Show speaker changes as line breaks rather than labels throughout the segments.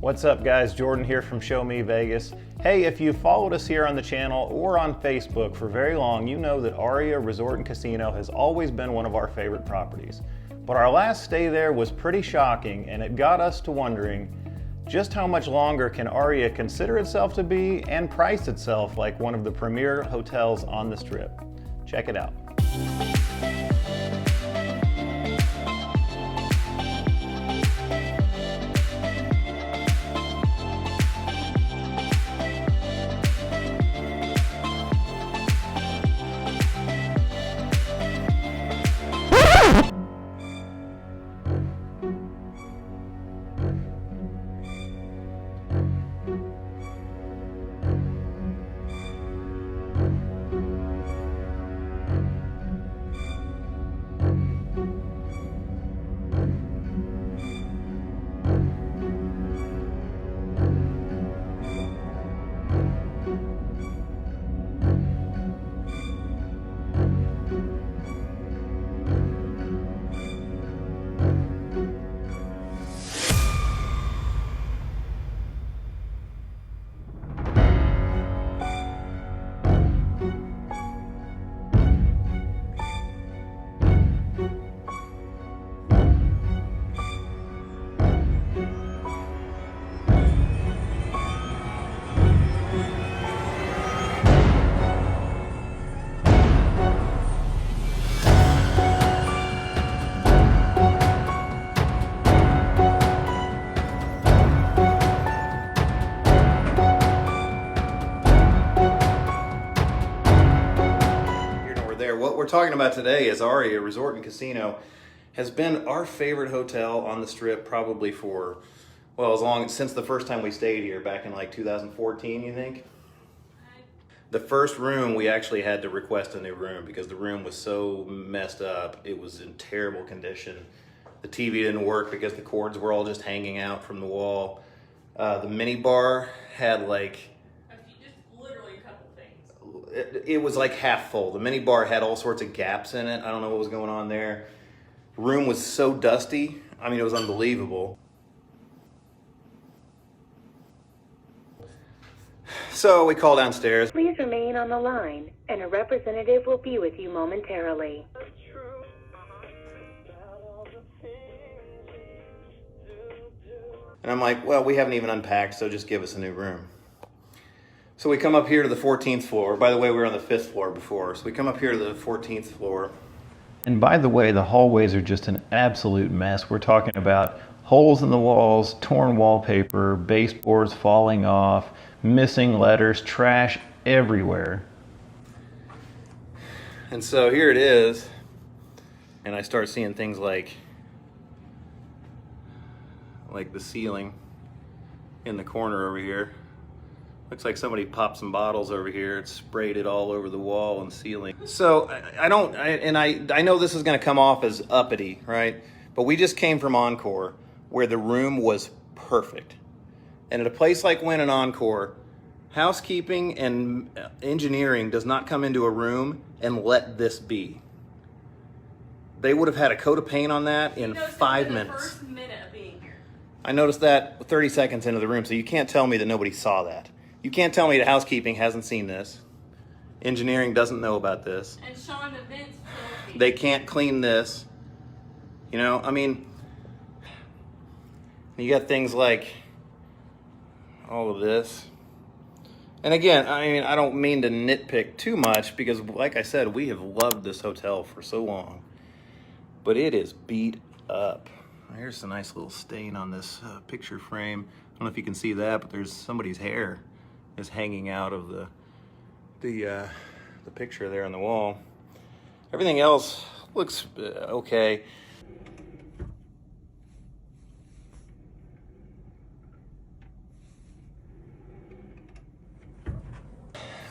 What's up guys, Jordan here from Show Me Vegas. Hey, if you've followed us here on the channel or on Facebook for very long, you know that Aria Resort and Casino has always been one of our favorite properties. But our last stay there was pretty shocking, and it got us to wondering just how much longer can Aria consider itself to be and price itself like one of the premier hotels on the Strip. Check it out. What we're talking about today is Aria Resort and Casino has been our favorite hotel on the Strip probably for, well, since the first time we stayed here back in like 2014, you think? The first room, we actually had to request a new room because the room was so messed up. It was in terrible condition. The TV didn't work because the cords were all just hanging out from the wall. The mini bar had like, it was like half full. The mini bar had all sorts of gaps in it. I don't know what was going on there. The room was so dusty. I mean, it was unbelievable. So we called downstairs.
Please remain on the line, and a representative will be with you momentarily.
And I'm like, well, we haven't even unpacked, so just give us a new room. So we come up here to the 14th floor. By the way, we were on the 5th floor before. So we come up here to the 14th floor. And by the way, the hallways are just an absolute mess. We're talking about holes in the walls, torn wallpaper, baseboards falling off, missing letters, trash everywhere. And so here it is. And I start seeing things like the ceiling in the corner over here. Looks like somebody popped some bottles over here. It sprayed it all over the wall and ceiling. So I know this is gonna come off as uppity, right? But we just came from Encore where the room was perfect. And at a place like Wynn and Encore, housekeeping and engineering does not come into a room and let this be. They would have had a coat of paint on that in 5 minutes.
First minute of being here.
I noticed that 30 seconds into the room, so you can't tell me that nobody saw that. You can't tell me that housekeeping hasn't seen this. Engineering doesn't know about this.
And Sean, the vents filthy.
They can't clean this. You know, I mean, you got things like all of this. And again, I mean, I don't mean to nitpick too much because like I said, we have loved this hotel for so long. But it is beat up. Here's a nice little stain on this picture frame. I don't know if you can see that, but there's somebody's hair is hanging out of the picture there on the wall. Everything else looks okay.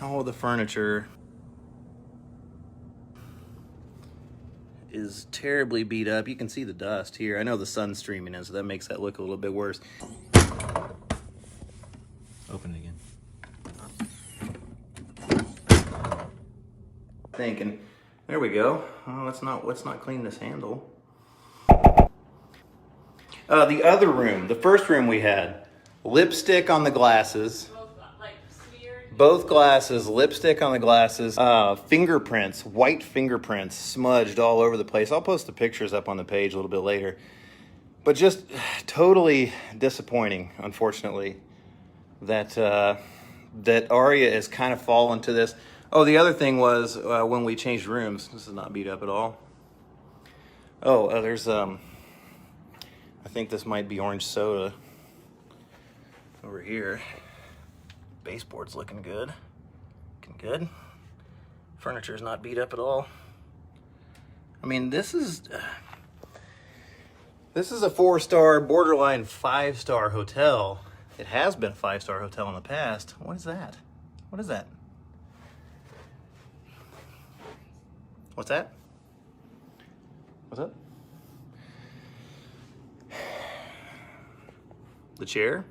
All of the furniture is terribly beat up. You can see the dust here. I know the sun's streaming in, so that makes that look a little bit worse. Open it again. Thinking, there we go. Let's not clean this handle. The other room, the first room we had, Lipstick on the glasses.
Both like smeared.
Both glasses, lipstick on the glasses, fingerprints, white fingerprints smudged all over the place. I'll post the pictures up on the page a little bit later. But just totally disappointing, unfortunately, that that Aria has kind of fallen to this. Oh, the other thing was when we changed rooms. This is not beat up at all. Oh, there's I think this might be orange soda over here. Baseboard's looking good. Looking good. Furniture's not beat up at all. I mean, this is a 4-star, borderline 5-star hotel. It has been a 5-star hotel in the past. What is that? What is that? What's that? What's that? The chair?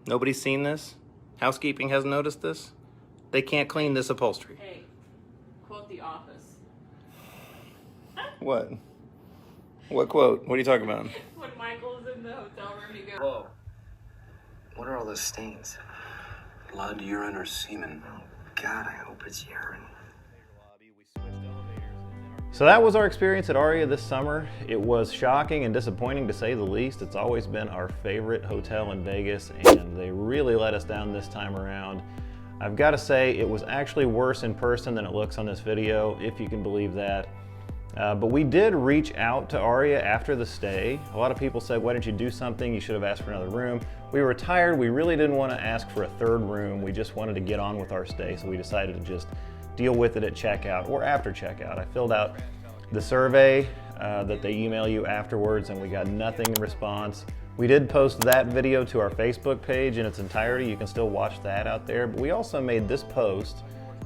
Nobody's seen this? Housekeeping hasn't noticed this? They can't clean this upholstery.
Hey, quote The Office.
What? What quote? What are you talking about?
When Michael's in the hotel room, he goes,
Whoa. What are all those stains? Blood, urine, or semen? Oh, God, I hope it's urine.
So that was our experience at Aria this summer. It was shocking and disappointing to say the least. It's always been our favorite hotel in Vegas, and they really let us down this time around. I've got to say it was actually worse in person than it looks on this video, if you can believe that. But we did reach out to Aria after the stay. A lot of people said, why didn't you do something? You should have asked for another room. We were tired. We really didn't want to ask for a third room. We just wanted to get on with our stay, so we decided to just deal with it at checkout or after checkout. I filled out the survey that they email you afterwards, and we got nothing in response. We did post that video to our Facebook page in its entirety. You can still watch that out there. But we also made this post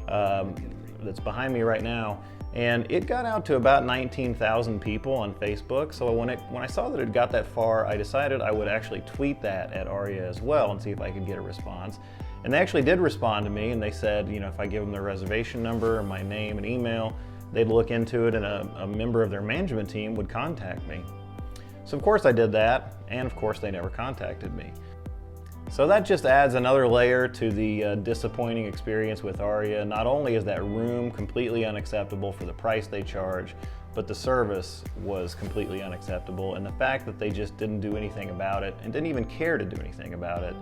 that's behind me right now, and it got out to about 19,000 people on Facebook. So when I saw that it got that far, I decided I would actually tweet that at Aria as well and see if I could get a response. And they actually did respond to me, and they said, you know, if I give them their reservation number, my name and email, they'd look into it, and a member of their management team would contact me. So of course I did that, and of course they never contacted me. So that just adds another layer to the disappointing experience with Aria. Not only is that room completely unacceptable for the price they charge, but the service was completely unacceptable, and the fact that they just didn't do anything about it and didn't even care to do anything about it.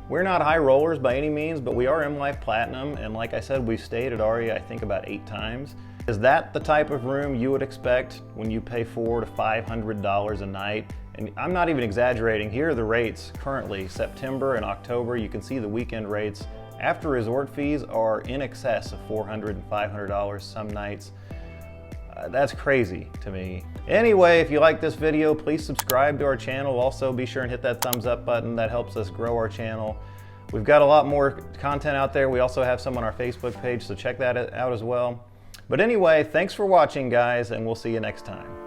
We're not high rollers by any means, but we are M Life Platinum, and like I said, we've stayed at Aria I think about 8 times. Is that the type of room you would expect when you pay $400 to $500 a night? And I'm not even exaggerating. Here are the rates currently, September and October. You can see the weekend rates after resort fees are in excess of $400 and $500 some nights. That's crazy to me. Anyway, if you like this video, please subscribe to our channel. Also, be sure and hit that thumbs up button. That helps us grow our channel. We've got a lot more content out there. We also have some on our Facebook page, so check that out as well. But anyway, thanks for watching, guys, and we'll see you next time.